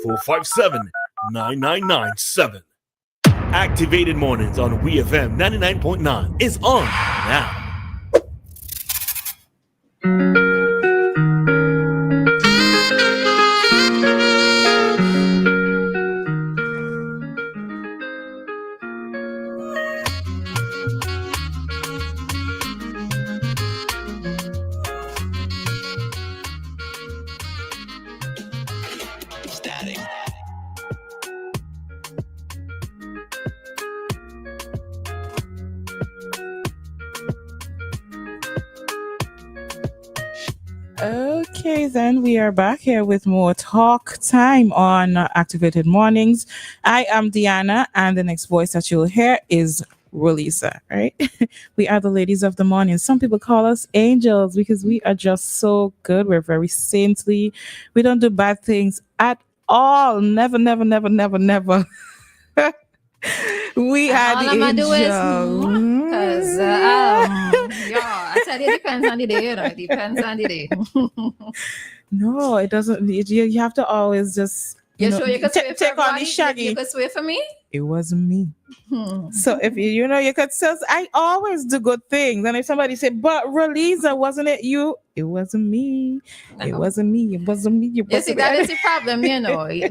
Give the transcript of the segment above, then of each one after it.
457-999-7. Activated Mornings on WEFM 99.9 is on now. Okay, then we are back here with more talk time on Activated Mornings. I am Dianna, and the next voice that you'll hear is Roleza, right? We are the ladies of the morning. Some people call us angels because we are just so good. We're very saintly. We don't do bad things at all. Never, never, never, never, never. We are all the I'm angels. Because, yeah, I tell you, it depends on the day, it depends on the day. No, it doesn't. You have to always just You sure you could sway for take on everybody? the shaggy. You could sway for me? It wasn't me. So if you could say, I always do good things. And if somebody said, but Roleza, wasn't it you? It wasn't me. It wasn't me. It wasn't me. You see, that is the problem,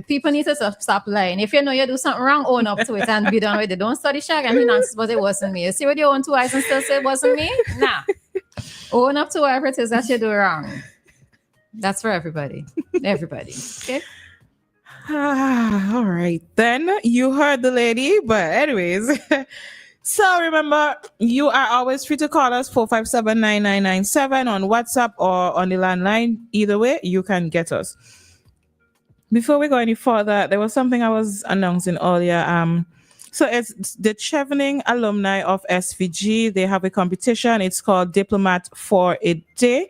People need to stop lying. If you know you do something wrong, own up to it and be done with it. Don't study shag and nonsense, but it wasn't me. You see with your own two eyes and still say it wasn't me? Nah. Own up to whatever it is that you do wrong. That's for everybody. Everybody. Okay? All right. Then you heard the lady. But anyways, so remember, you are always free to call us 457-9997 on WhatsApp or on the landline. Either way, you can get us. Before we go any further, there was something I was announcing earlier. So it's the Chevening alumni of SVG. They have a competition. It's called Diplomat for a Day.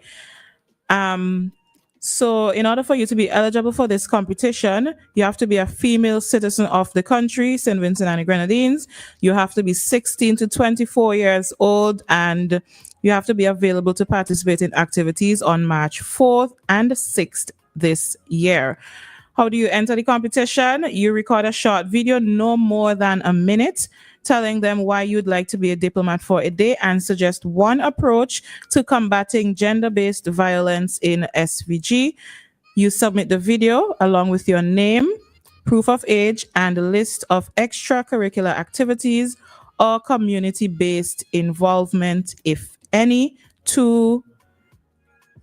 So in order for you to be eligible for this competition, you have to be a female citizen of the country, St. Vincent and the Grenadines. You have to be 16 to 24 years old, and you have to be available to participate in activities on March 4th and 6th this year. How do you enter the competition? You record a short video, no more than a minute, telling them why you'd like to be a diplomat for a day and suggest one approach to combating gender-based violence in SVG. You submit the video along with your name, proof of age, and a list of extracurricular activities or community-based involvement, if any, to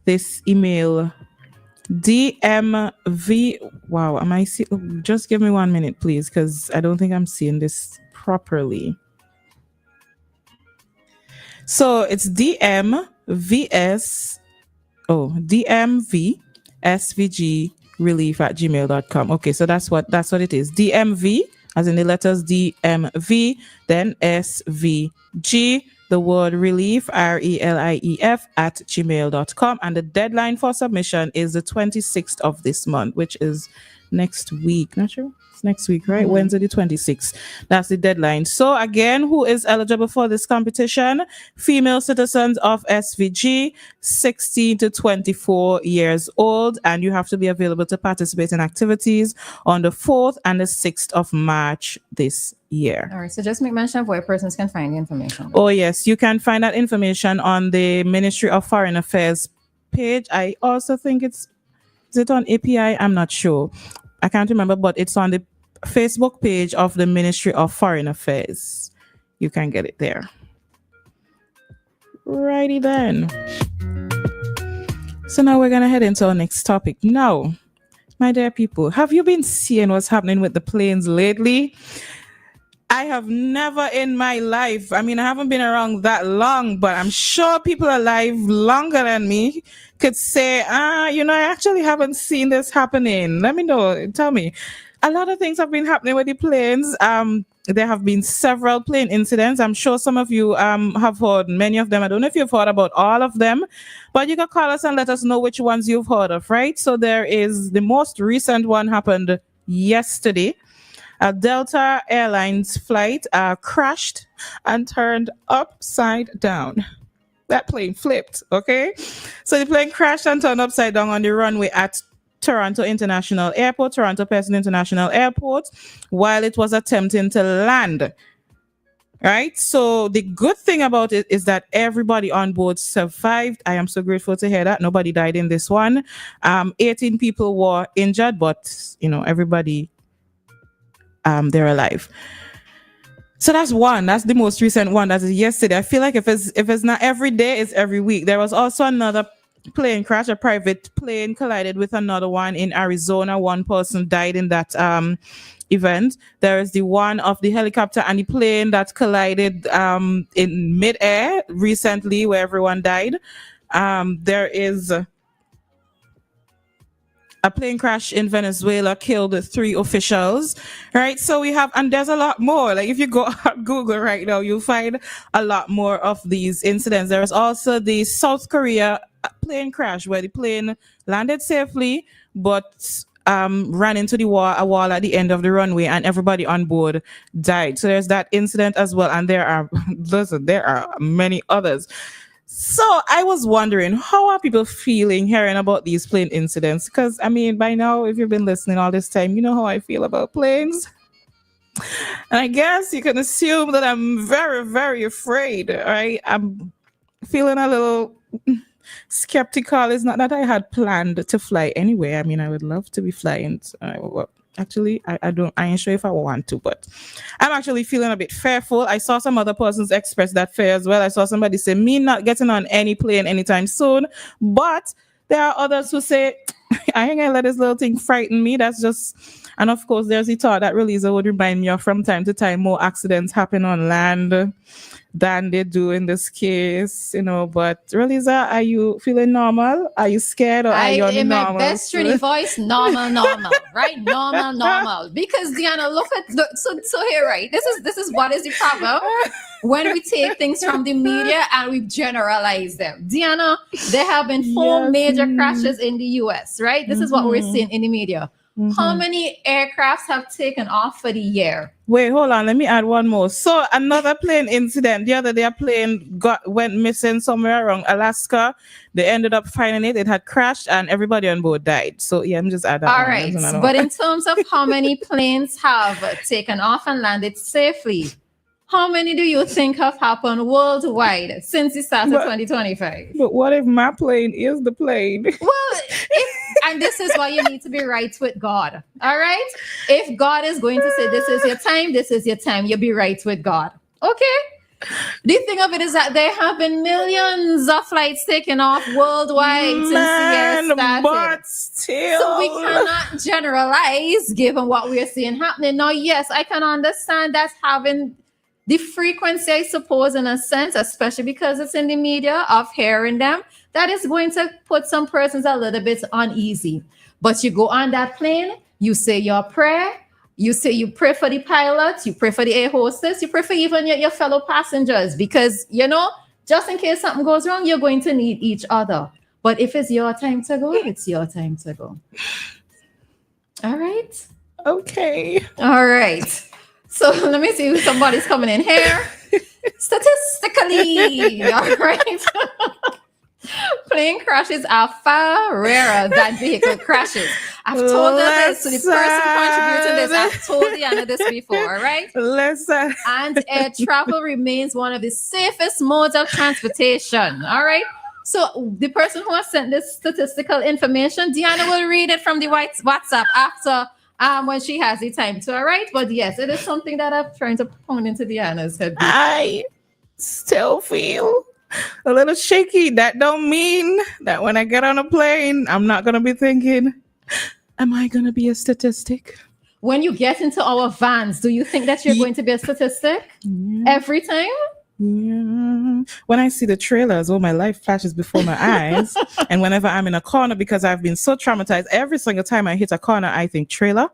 this email. DMV. Wow, am I see? Just give me 1 minute, please, because I don't think I'm seeing this properly. So it's DMVSVGrelief@gmail.com. Okay, so that's what it is. DMV, as in the letters DMV, then SVG, the word relief, RELIEF, @gmail.com. And the deadline for submission is the 26th of this month, which is next week. Not sure. It's next week, right? Wednesday the 26th. That's the deadline. So again, who is eligible for this competition? Female citizens of SVG, 16 to 24 years old, and you have to be available to participate in activities on the 4th and the 6th of March this year. All right, so just make mention of where persons can find the information. Oh yes, you can find that information on the Ministry of Foreign Affairs page. I also think is it on API? I'm not sure. I can't remember, but it's on the Facebook page of the Ministry of Foreign Affairs. You can get it there. Righty then. So now we're going to head into our next topic. Now, my dear people, have you been seeing what's happening with the planes lately? I have never in my life, I haven't been around that long, but I'm sure people alive longer than me could say, I actually haven't seen this happening. Let me know. Tell me. A lot of things have been happening with the planes. There have been several plane incidents. I'm sure some of you have heard many of them. I don't know if you've heard about all of them, but you can call us and let us know which ones you've heard of, right? So there is the most recent one happened yesterday. A Delta Airlines flight crashed and turned upside down. That plane flipped, okay? So the plane crashed and turned upside down on the runway at Toronto International Airport, Toronto Pearson International Airport, while it was attempting to land. Right. So the good thing about it is that everybody on board survived. I am so grateful to hear that. Nobody died in this one. 18 people were injured, but everybody they're alive. So that's one. That's the most recent one. That is yesterday. I feel like if it's not every day, it's every week. There was also another plane crash. A private plane collided with another one in Arizona. One person died in that event. There is the one of the helicopter and the plane that collided in midair recently, where everyone died. There is a plane crash in Venezuela, killed 3 officials. Right, so we have, and there's a lot more. Like if you go on Google right now, you'll find a lot more of these incidents. There is also the South Korea plane crash where the plane landed safely, but ran into a wall at the end of the runway, and everybody on board died. So there's that incident as well, and there are many others. So I was wondering, how are people feeling hearing about these plane incidents? Because I mean, by now, if you've been listening all this time, you know how I feel about planes. And I guess you can assume that I'm very, very afraid. Right? I'm feeling a little skeptical. It's not that I had planned to fly anyway. I mean, I would love to be flying. Well, actually, I ain't sure if I want to, but I'm actually feeling a bit fearful. I saw some other persons express that fear as well. I saw somebody say me not getting on any plane anytime soon, but there are others who say I ain't gonna let this little thing frighten me. That's just, and of course, there's the thought that Roleza would remind me of from time to time more accidents happen on land than they do in this case, but Roleza, are you feeling normal? Are you scared, or are you on in normal? my best Trini voice, normal, right? Normal. Because Dianna, look at so here, right? This is what is the problem when we take things from the media and we generalize them. Dianna, there have been 4 major crashes in the US, right? This is what we're seeing in the media. How many aircrafts have taken off for the year? Wait, hold on. Let me add one more. So another plane incident. The other day, a plane went missing somewhere around Alaska. They ended up finding it. It had crashed and everybody on board died. So yeah, I'm just adding. All right. But in terms of how many planes have taken off and landed safely, how many do you think have happened worldwide since the start of 2025? But what if my plane is the plane? Well, and this is why you need to be right with God. All right? If God is going to say, this is your time, you'll be right with God. Okay? The thing of it is that there have been millions of flights taken off worldwide since the year started. But still. So we cannot generalize given what we are seeing happening. Now, yes, I can understand that having the frequency, I suppose, in a sense, especially because it's in the media, of hearing them, that is going to put some persons a little bit uneasy. But you go on that plane, you say your prayer, you pray for the pilot, you pray for the air hostess, you pray for even your fellow passengers, because, just in case something goes wrong, you're going to need each other. But if it's your time to go, it's your time to go. All right? Okay. All right. So let me see if somebody's coming in here. Statistically, all right. Plane crashes are far rarer than vehicle crashes. I've told this to the person contributing this. I've told Dianna this before, all right? Listen. And air travel remains one of the safest modes of transportation, all right? So the person who has sent this statistical information, Dianna will read it from the WhatsApp after when she has the time to, all right? But yes, it is something that I'm trying to pound into Dianna's head. I still feel a little shaky. That don't mean that when I get on a plane, I'm not going to be thinking, am I going to be a statistic? When you get into our vans, do you think that you're going to be a statistic every time? Yeah. When I see the trailers, my life flashes before my eyes. And whenever I'm in a corner, because I've been so traumatized, every single time I hit a corner, I think trailer.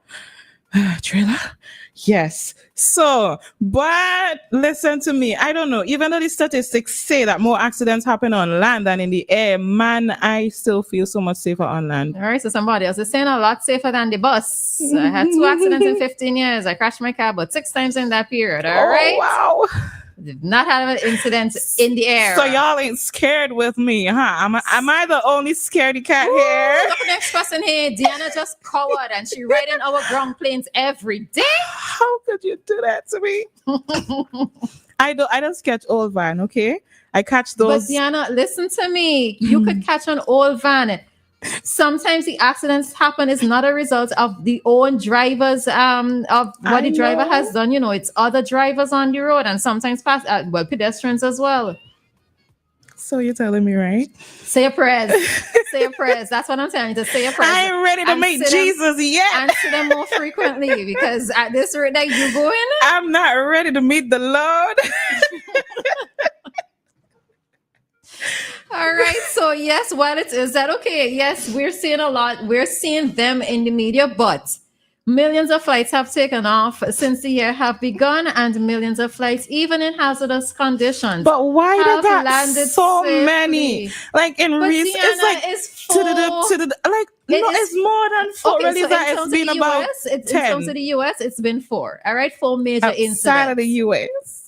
Yes. So, but listen to me. I don't know. Even though the statistics say that more accidents happen on land than in the air, man, I still feel so much safer on land. All right. So somebody else is saying a lot safer than the bus. I had 2 accidents in 15 years. I crashed my car about 6 times in that period. All right. Wow. Did not have an incident in the air. So y'all ain't scared with me, huh? Am I the only scaredy cat here? Look, next person here, Dianna just covered and she riding our ground planes every day. How could you do that to me? I don't catch old van, okay? I catch those. But Dianna, listen to me. You could catch an old van. Sometimes the accidents happen is not a result of the own drivers of what the driver has done. It's other drivers on the road and sometimes pedestrians as well. So you're telling me, right? Say a prayer. Say a prayer. That's what I'm telling you, to say a prayer. I ain't ready to meet Jesus yet. Answer them more frequently, because at this rate that you're going, I'm not ready to meet the Lord. All right. So yes, is that okay? Yes, we're seeing a lot. We're seeing them in the media, but millions of flights have taken off since the year have begun, and millions of flights, even in hazardous conditions. But why did that landed so safely. many? Like in recent, it's like it's more than 4. Okay, Really, so that it's been about in 10. terms of the US, it's been 4. All right, 4 major incidents. Outside of the US.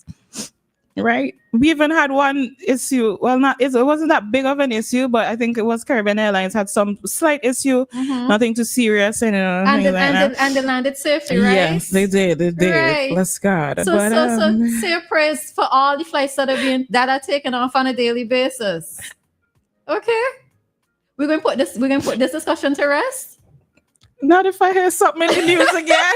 Right, we even had one issue. Well, it wasn't that big of an issue, but I think it was Caribbean Airlines had some slight issue, nothing too serious, and they landed safely, right? Yes, they did. Right. Bless God. So say a praise for all the flights that are taken off on a daily basis. Okay, we're gonna put this discussion to rest. Not if I hear something in the news again.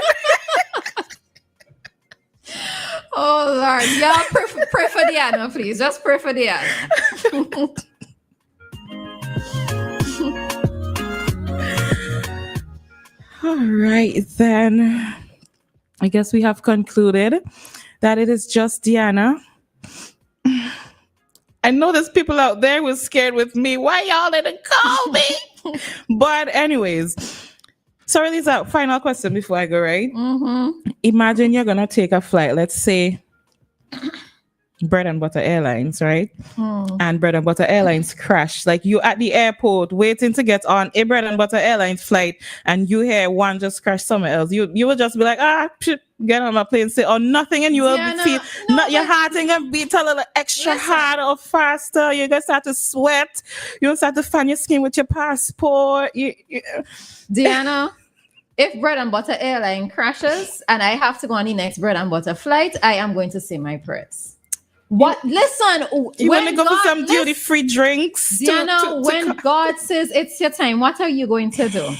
Oh Lord, y'all pray for Dianna, please. Just pray for Dianna. All right, then. I guess we have concluded that it is just Dianna. I know there's people out there who are scared with me. Why y'all didn't call me? But anyways, so Roleza, final question before I go, right? Imagine you're going to take a flight, let's say Bread and Butter Airlines, right? And Bread and Butter Airlines crash. Like you at the airport waiting to get on a Bread and Butter Airlines flight, and you hear one just crash somewhere else. You will just be like, get on my plane, say or nothing, and you will feel your heart ain't gonna beat a little extra hard or faster. You're gonna start to sweat. You'll start to fan your skin with your passport. Dianna, if Bread and Butter Airline crashes and I have to go on the next Bread and Butter flight, I am going to say my prayers. What? Listen, you want to go for some duty-free drinks? Dianna, when God says it's your time, what are you going to do?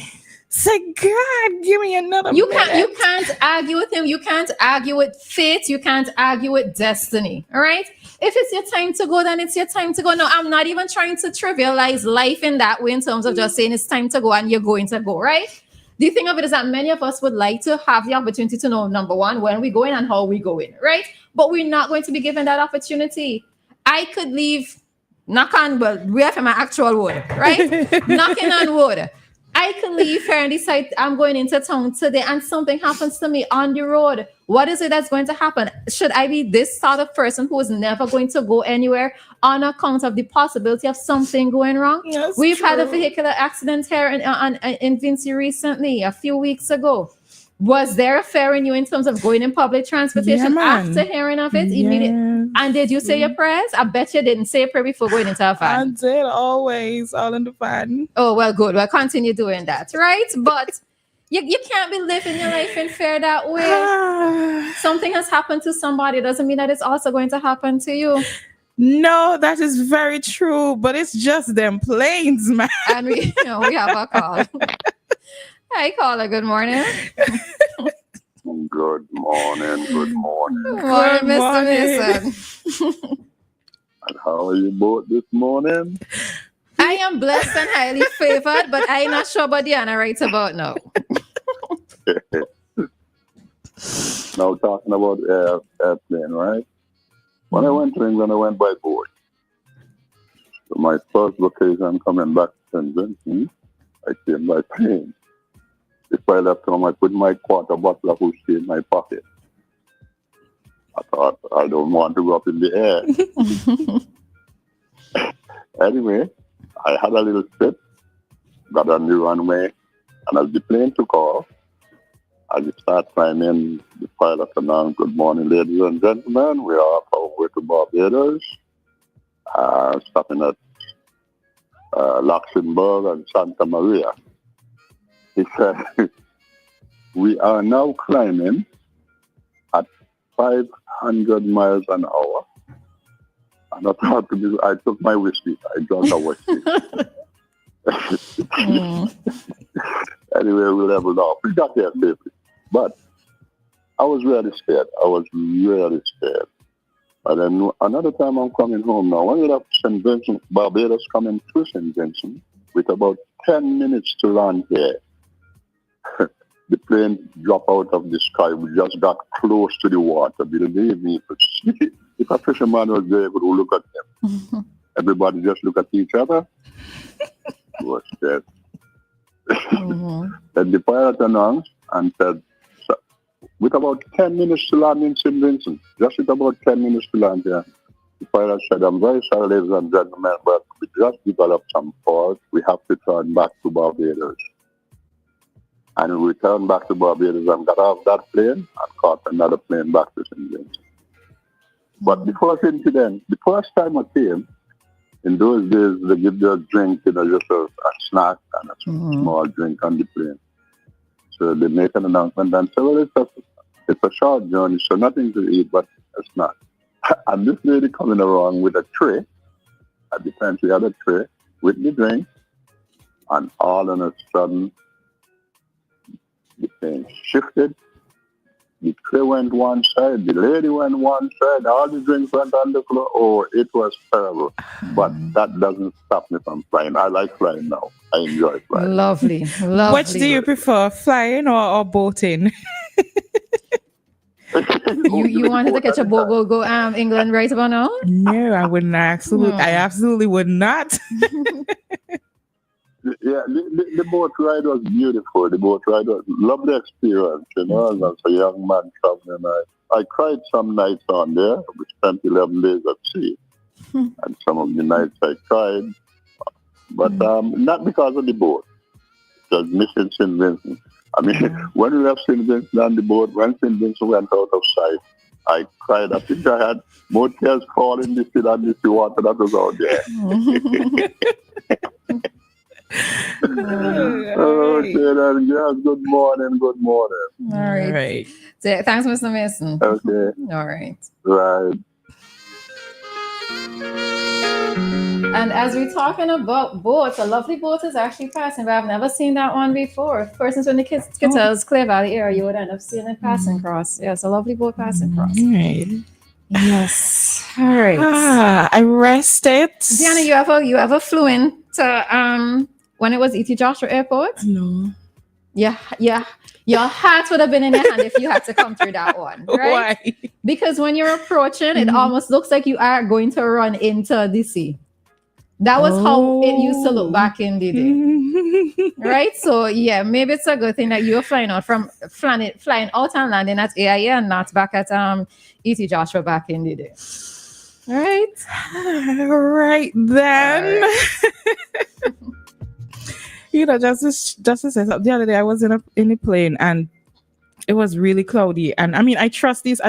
Say, God, give me another minute. You can't argue with him. You can't argue with fate. You can't argue with destiny. All right? If it's your time to go, then it's your time to go. No, I'm not even trying to trivialize life in that way in terms of just saying it's time to go and you're going to go, right? The thing of it is that many of us would like to have the opportunity to know, number one, when we go in and how we go in, right? But we're not going to be given that opportunity. I could leave, WEFM my actual wood, right? Knocking on wood. I can leave here and decide I'm going into town today and something happens to me on the road. What is it that's going to happen? Should I be this sort of person who is never going to go anywhere on account of the possibility of something going wrong? Yes, We've had a vehicular accident here in Vinci recently, a few weeks ago. Was there a fear in you in terms of going in public transportation after hearing of it? Immediately? And did you say your prayers? I bet you didn't say a prayer before going into a van. I did, always, all in the van. Oh, well, good. Well, continue doing that, right? But you can't be living your life in fear that way. Something has happened to somebody. Doesn't mean that it's also going to happen to you. No, that is very true. But it's just them planes, man. And we have a call. Hi, caller. Good morning. Good morning. Good morning, Mr. Mason. And how are you both this morning? I am blessed and highly favored, but I'm not sure about Dianna right about now. Now talking about airplane, right? When I went to England, I went by boat. So my first vacation coming back to St. Vincent, I came by plane. Before I left home, I put my quarter bottle of whiskey in my pocket. I thought, I don't want to go up in the air. Anyway, I had a little sip, got on the runway, and as the plane took off, I just started climbing. The pilot announced, "Good morning, ladies and gentlemen. We are with to Barbados, stopping at Luxembourg and Santa Maria. He said, we are now climbing at 500 miles an hour. And I took my whiskey. I drank a whiskey. Anyway, we leveled off. We got there safely. But I was really scared. And then another time I'm coming home now. When we left St. Vincent, Barbados coming to St. Vincent, with about 10 minutes to land here, the plane dropped out of the sky. We just got close to the water. Believe me, if a fisherman was there, we would look at him. Everybody just look at each other. It was scared. Then the pilot announced and said, with about 10 minutes to land in St. Vincent, just with about 10 minutes to land here, the pilot said, I'm very sorry, ladies and gentlemen, but we just developed some fault. We have to turn back to Barbados. And we returned back to Barbados and got off that plane and caught another plane back to St. Vincent. But before this incident, the first time I came, in those days, they give you a drink, just a snack and a small drink on the plane. So they make an announcement and say, well, it's a short journey, so nothing to eat, but a snack. And this lady coming around with a tray. At the time, she had a tray with the drink, and all of a sudden, the plane shifted. The tray went one side, the lady went one side, all the drinks went on the floor. Oh, it was terrible. But that doesn't stop me from flying. I like flying now. I enjoy flying. Lovely. Which do you prefer, flying or boating? You wanted to catch a boat, go England right about now? No, I wouldn't. I absolutely would not. Yeah, the boat ride was beautiful. The boat ride was lovely experience, As a young man traveling, I cried some nights on there. We spent 11 days at sea. And some of the nights I cried. But not because of the boat. Just missing St. Vincent. I mean, when we left St. Vincent on the boat, when St. Vincent went out of sight, I cried. I think I had more tears falling than the water that was out there. Okay, then, yes, good morning. All right. So, thanks, Mr. Mason. Okay. All right. Right. And as we're talking about boats, a lovely boat is actually passing, but I've never seen that one before. For instance, when the kids tells Clear Valley area, you would end up seeing it passing across. Yes, a lovely boat passing across. Right. Yes. All right. I rested. Dianna, you ever flew in to when it was E.T. Joshua Airport? No. Yeah. Your heart would have been in your hand if you had to come through that one, right? Why? Because when you're approaching, it almost looks like you are going to run into the sea. That was how it used to look back in the day, right? So yeah, maybe it's a good thing that you were flying out out and landing at AIA and not back at E.T. Joshua back in the day. All right. Right then. Right. Just to say something, the other day I was in a plane and it was really cloudy. And I mean, I trust these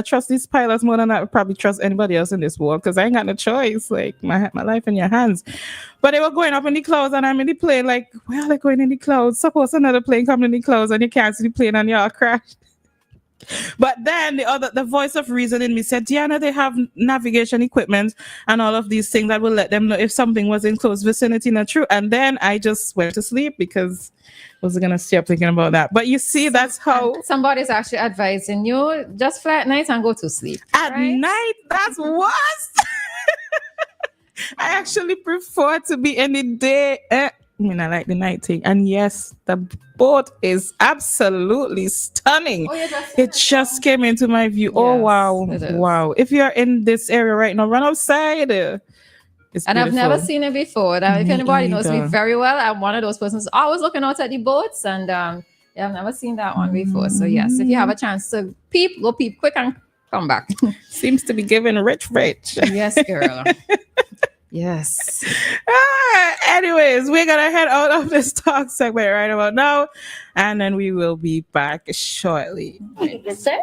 pilots more than I would probably trust anybody else in this world because I ain't got no choice. Like my life in your hands. But they were going up in the clouds and I'm in the plane like, where are they going in the clouds? Suppose another plane coming in the clouds and you can't see the plane and y'all crash. But then the voice of reason in me said, Dianna, they have navigation equipment and all of these things that will let them know if something was in close vicinity, not true. And then I just went to sleep because I wasn't going to stay up thinking about that. But you see, that's how... And somebody's actually advising you, just fly at night and go to sleep. At night? That's worse. I actually prefer to be in the day. I like the night thing. And yes, the boat is absolutely stunning. It just came into my view. Yes, wow. If you're in this area right now, run outside. And beautiful. I've never seen it before. If anybody knows me very well, I'm one of those persons always looking out at the boats. And I've never seen that one before. So yes, if you have a chance to go peep quick and come back. Seems to be giving rich. Yes, girl. Yes. Anyways, we're gonna head out of this talk segment right about now, and then we will be back shortly. Yes, sir.